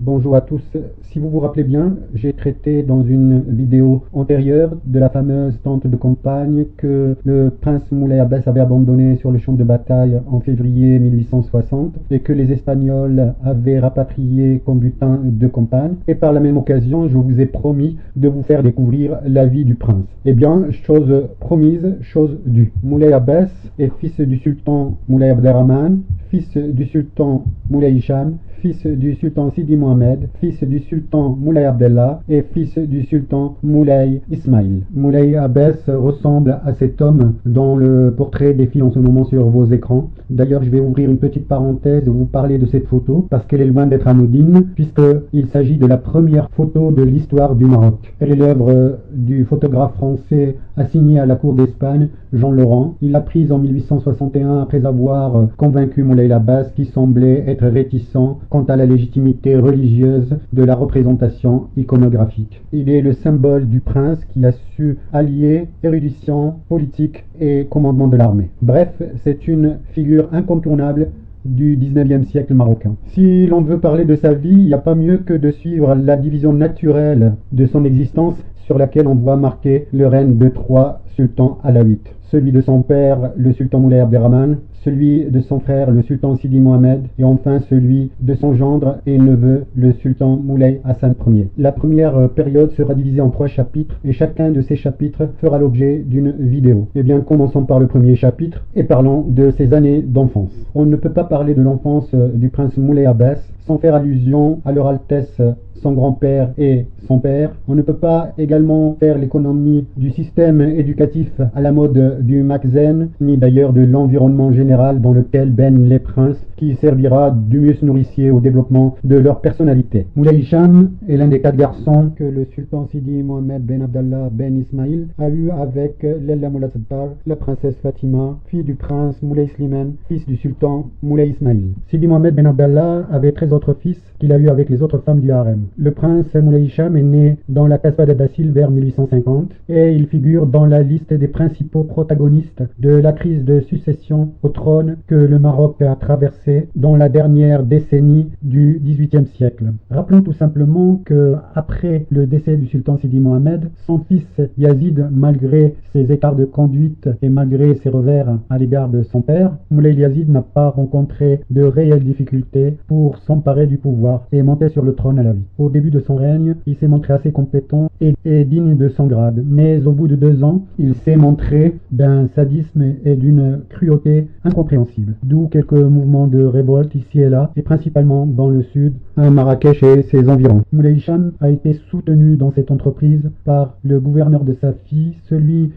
Bonjour à tous. Si vous vous rappelez bien, j'ai traité dans une vidéo antérieure de la fameuse tente de campagne que le prince Moulay Abbès avait abandonnée sur le champ de bataille en février 1860 et que les Espagnols avaient rapatrié comme butin de campagne. Et par la même occasion, je vous ai promis de vous faire découvrir la vie du prince. Eh bien, chose promise, chose due. Moulay Abbès est fils du sultan Moulay Abderrahman, fils du sultan Moulay Hicham, fils du sultan Sidi Mohamed, fils du sultan Moulay Abdellah et fils du sultan Moulay Ismail. Moulay Abbès ressemble à cet homme dont le portrait défile en ce moment sur vos écrans. D'ailleurs, je vais ouvrir une petite parenthèse et vous parler de cette photo parce qu'elle est loin d'être anodine puisqu'il s'agit de la première photo de l'histoire du Maroc. Elle est l'œuvre du photographe français assigné à la cour d'Espagne, Jean Laurent. Il l'a prise en 1861 après avoir convaincu Moulay Abbès qui semblait être réticent quant à la légitimité religieuse de la représentation iconographique. Il est le symbole du prince qui a su allier érudition, politique et commandement de l'armée. Bref, c'est une figure incontournable du 19e siècle marocain. Si l'on veut parler de sa vie, il n'y a pas mieux que de suivre la division naturelle de son existence sur laquelle on voit marquer le règne de trois sultans alaouites. Celui de son père, le sultan Moulay Abderrahman, celui de son frère, le sultan Sidi Mohamed, et enfin celui de son gendre et neveu, le sultan Moulay Hassan Ier. La première période sera divisée en 3 chapitres, et chacun de ces chapitres fera l'objet d'une vidéo. Eh bien, commençons par le premier chapitre, et parlons de ses années d'enfance. On ne peut pas parler de l'enfance du prince Moulay Abbès sans faire allusion à leur Altesse son grand-père et son père. On ne peut pas également faire l'économie du système éducatif à la mode du Maczen, ni d'ailleurs de l'environnement général dans lequel baignent les princes, qui servira d'humus nourricier au développement de leur personnalité. Moulay Hicham est l'un des 4 garçons que le sultan Sidi Mohamed ben Abdallah ben Ismail a eu avec Lella Moulay Sadbar, la princesse Fatima, fille du prince Moulay Slimane, fils du sultan Moulay Ismail. Sidi Mohamed ben Abdallah avait 13 autres fils qu'il a eu avec les autres femmes du harem. Le prince Moulay Hicham est né dans la Casbah d'Abbassil vers 1850 et il figure dans la liste des principaux protagonistes de la crise de succession au trône que le Maroc a traversée dans la dernière décennie du XVIIIe siècle. Rappelons tout simplement que après le décès du sultan Sidi Mohamed, son fils Yazid, malgré ses écarts de conduite et malgré ses revers à l'égard de son père, Moulay Yazid n'a pas rencontré de réelles difficultés pour s'emparer du pouvoir et monter sur le trône à la vie. Au début de son règne, il s'est montré assez compétent et digne de son grade. Mais au bout de 2 ans, il s'est montré d'un sadisme et d'une cruauté incompréhensible. D'où quelques mouvements de révolte ici et là, et principalement dans le sud, à Marrakech et ses environs. Moulay Hicham a été soutenu dans cette entreprise par le gouverneur de sa fille, celui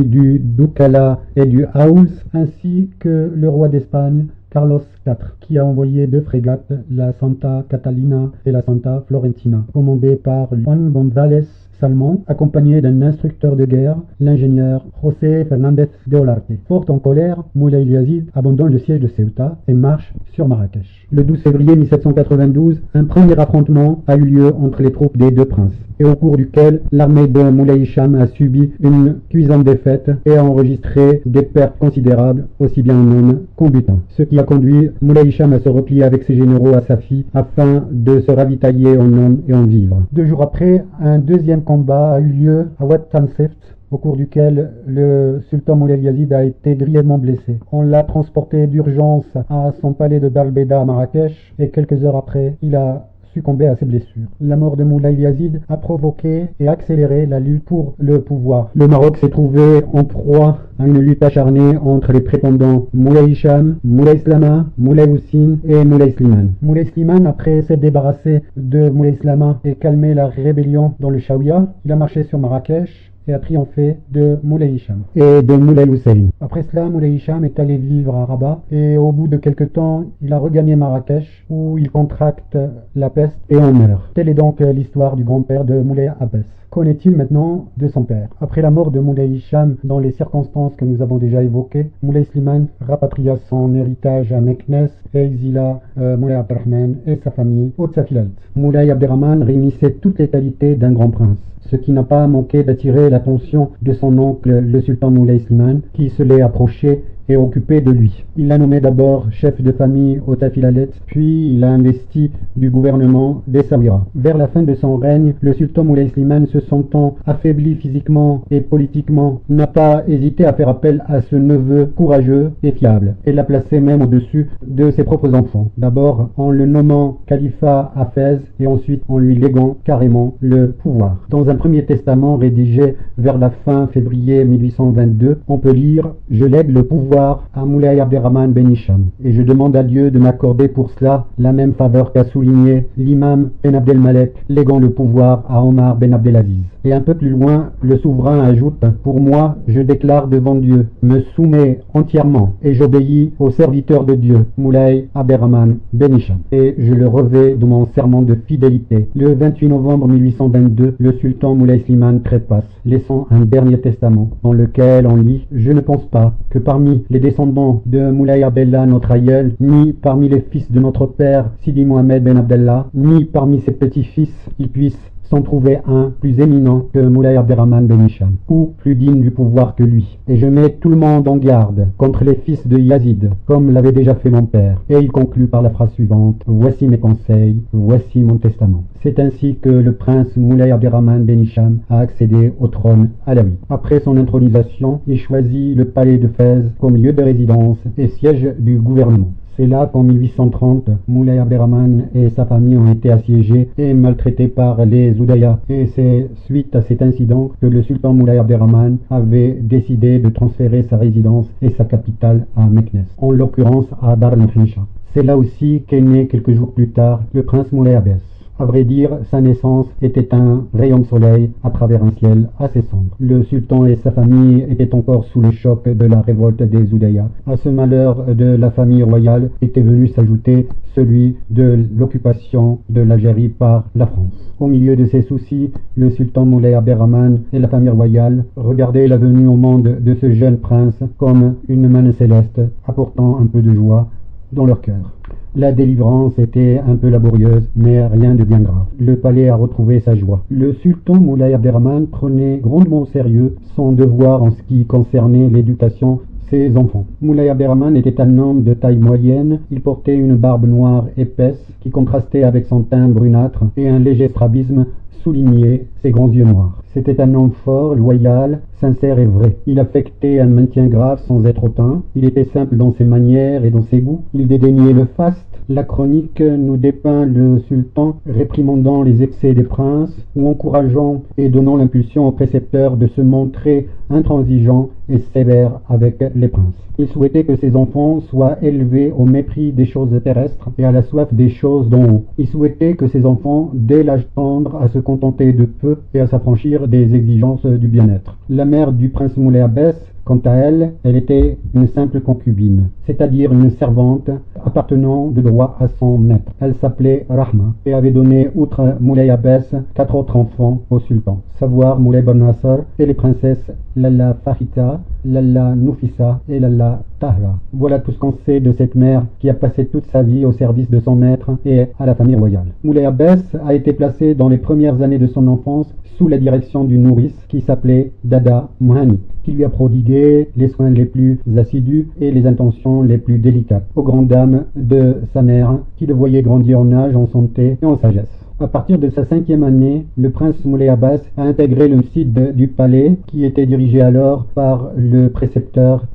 du Doukala et du Haouz, ainsi que le roi d'Espagne, Carlos IV, qui a envoyé 2 frégates, la Santa Catalina et la Santa Florentina, commandées par Juan González Salmon, accompagné d'un instructeur de guerre, l'ingénieur José Fernández de Olarte. Fort en colère, Moulay Yazid abandonne le siège de Ceuta et marche sur Marrakech. Le 12 février 1792, un premier affrontement a eu lieu entre les troupes des 2 princes, et au cours duquel l'armée de Moulay Hicham a subi une cuisante défaite et a enregistré des pertes considérables, aussi bien en hommes qu'en butins. Ce qui a conduit Moulay Hicham à se replier avec ses généraux à Safi afin de se ravitailler en hommes et en vivres. 2 jours après, un deuxième combat a eu lieu à Oued Tanseft, au cours duquel le sultan Moulay Yazid a été grièvement blessé. On l'a transporté d'urgence à son palais de Darbeda à Marrakech et quelques heures après, il a succombé à ses blessures. La mort de Moulay Yazid a provoqué et accéléré la lutte pour le pouvoir. Le Maroc s'est trouvé en proie à une lutte acharnée entre les prétendants Moulay Hicham, Moulay Slama, Moulay Houssine et Moulay Slimane. Moulay Slimane, après s'être débarrassé de Moulay Slama et calmer la rébellion dans le Chaouia, il a marché sur Marrakech et a triomphé de Moulay Hicham et de Moulay Hussein. Après cela, Moulay Hicham est allé vivre à Rabat et au bout de quelques temps, il a regagné Marrakech où il contracte la peste et en meurt. Telle est donc l'histoire du grand-père de Moulay Abbès. Qu'en est-il maintenant de son père? Après la mort de Moulay Hicham, dans les circonstances que nous avons déjà évoquées, Moulay Slimane rapatria son héritage à Meknès et exila Moulay Abderrahman et sa famille au Tsafilalt. Moulay Abderrahman réunissait toutes les qualités d'un grand prince, ce qui n'a pas manqué d'attirer l'attention de son oncle, le sultan Moulay Slimane, qui se l'est approché et occupé de lui. Il l'a nommé d'abord chef de famille au Tafilalet, puis il l'a investi du gouvernement d'Essaouira. Vers la fin de son règne, le sultan Moulay Slimane, se sentant affaibli physiquement et politiquement, n'a pas hésité à faire appel à ce neveu courageux et fiable, et l'a placé même au-dessus de ses propres enfants. D'abord en le nommant Khalifa à Fès et ensuite en lui léguant carrément le pouvoir. Dans un premier testament rédigé vers la fin février 1822, on peut lire « Je lègue le pouvoir à Moulay Abderrahmane Ben Hicham et je demande à Dieu de m'accorder pour cela la même faveur qu'a souligné l'imam Ben Abdelmalek, léguant le pouvoir à Omar Ben Abdelaziz. » Et un peu plus loin, le souverain ajoute « Pour moi, je déclare devant Dieu, me soumets entièrement et j'obéis au serviteur de Dieu, Moulay Abderrahmane Ben Hicham. Et je le revais de mon serment de fidélité. » Le 28 novembre 1822, le sultan Moulay Slimane trépasse, laissant un dernier testament dans lequel on lit « Je ne pense pas que parmi les descendants de Moulay Abdellah, notre aïeul, ni parmi les fils de notre père Sidi Mohamed Ben Abdellah, ni parmi ses petits-fils, il puisse s'en trouver un plus éminent que Moulay Abderrahmane Ben Hicham, ou plus digne du pouvoir que lui. Et je mets tout le monde en garde contre les fils de Yazid, comme l'avait déjà fait mon père. Et il conclut par la phrase suivante, « Voici mes conseils, voici mon testament. » C'est ainsi que le prince Moulay Abderrahmane Ben Hicham a accédé au trône alaoui. Après son intronisation, il choisit le palais de Fès comme lieu de résidence et siège du gouvernement. C'est là qu'en 1830, Moulay Abderrahmane et sa famille ont été assiégés et maltraités par les Oudayas. Et c'est suite à cet incident que le sultan Moulay Abderrahmane avait décidé de transférer sa résidence et sa capitale à Meknès, en l'occurrence à Dar el-Khinsha. C'est là aussi qu'est né quelques jours plus tard le prince Moulay Abbès. À vrai dire, sa naissance était un rayon de soleil à travers un ciel assez sombre. Le sultan et sa famille étaient encore sous le choc de la révolte des Oudayas. À ce malheur de la famille royale était venu s'ajouter celui de l'occupation de l'Algérie par la France. Au milieu de ces soucis, le sultan Moulay Abderrahmane et la famille royale regardaient la venue au monde de ce jeune prince comme une manne céleste apportant un peu de joie dans leur cœur. La délivrance était un peu laborieuse, mais rien de bien grave. Le palais a retrouvé sa joie. Le sultan Moulay Abderrahmane prenait grandement au sérieux son devoir en ce qui concernait l'éducation de ses enfants. Moulay Abderrahmane était un homme de taille moyenne. Il portait une barbe noire épaisse qui contrastait avec son teint brunâtre et un léger strabisme soulignait ses grands yeux noirs. C'était un homme fort, loyal, sincère et vrai. Il affectait un maintien grave sans être hautain. Il était simple dans ses manières et dans ses goûts. Il dédaignait le faste. La chronique nous dépeint le sultan réprimandant les excès des princes ou encourageant et donnant l'impulsion aux précepteurs de se montrer intransigeants et sévères avec les princes. Il souhaitait que ses enfants soient élevés au mépris des choses terrestres et à la soif des choses d'en haut. Il souhaitait que ses enfants, dès l'âge tendre, à se contenter de peu et à s'affranchir des exigences du bien-être. La mère du prince Moulay Abbès, quant à elle, elle était une simple concubine, c'est-à-dire une servante appartenant de droit à son maître. Elle s'appelait Rahma et avait donné, outre Moulay Abbès, 4 autres enfants au sultan, savoir Moulay Ben Nasser et les princesses Lalla Fahita, Lalla Noufissa et Lalla Tahra. Voilà tout ce qu'on sait de cette mère qui a passé toute sa vie au service de son maître et à la famille royale. Moulay Abbès a été placé dans les premières années de son enfance sous la direction d'une nourrice qui s'appelait Dada Mouhani, qui lui a prodigué les soins les plus assidus et les intentions les plus délicates, aux grandes dames de sa mère, qui le voyait grandir en âge, en santé et en sagesse. À partir de sa 5e année, le prince Moulay Abbès a intégré le site du palais, qui était dirigé alors par le précepteur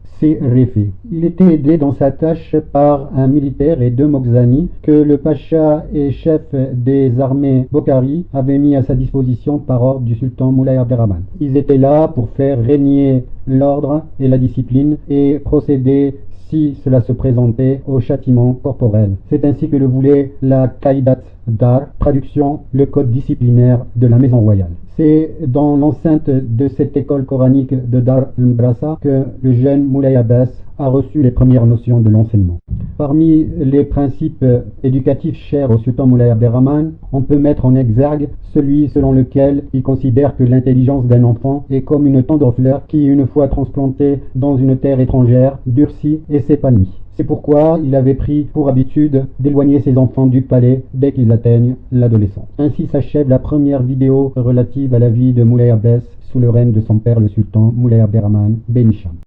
Réfé. Il était aidé dans sa tâche par un militaire et 2 Moghzani que le pacha et chef des armées Bokhari avait mis à sa disposition par ordre du sultan Moulay Abderrahmane. Ils étaient là pour faire régner l'ordre et la discipline et procéder, si cela se présentait, au châtiment corporel. C'est ainsi que le voulait la Qaïdat Dar, traduction le code disciplinaire de la maison royale. C'est dans l'enceinte de cette école coranique de Dar el-Brassa que le jeune Moulay Abbès a reçu les premières notions de l'enseignement. Parmi les principes éducatifs chers au sultan Moulay Abderrahmane, on peut mettre en exergue celui selon lequel il considère que l'intelligence d'un enfant est comme une tendre fleur qui, une fois transplantée dans une terre étrangère, durcit et s'épanouit. C'est pourquoi il avait pris pour habitude d'éloigner ses enfants du palais dès qu'ils atteignent l'adolescence. Ainsi s'achève la première vidéo relative à la vie de Moulay Abbès sous le règne de son père le sultan Moulay Abderrahmane Ben Hicham.